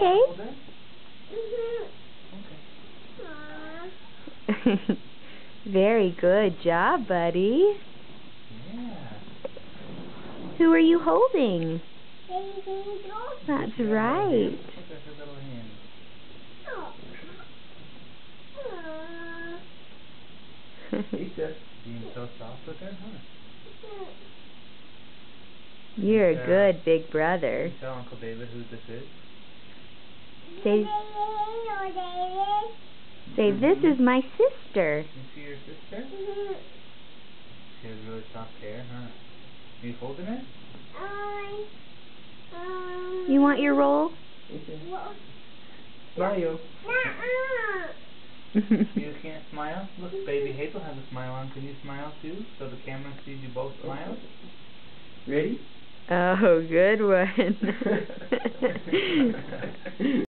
okay? Okay. Very good job, buddy. Yeah. Who are you holding? Baby That's right. Look at her little hand. Lisa, being so soft with her, huh? You're a good big brother. Can you tell Uncle David who this is? Say, this is my sister. You see your sister? She has really soft hair, huh? Are you holding her? You want your roll? Smile. You can't smile? Look, baby Hazel has a smile on. Can you smile too? So the camera sees you both smile? Ready? Oh, good one.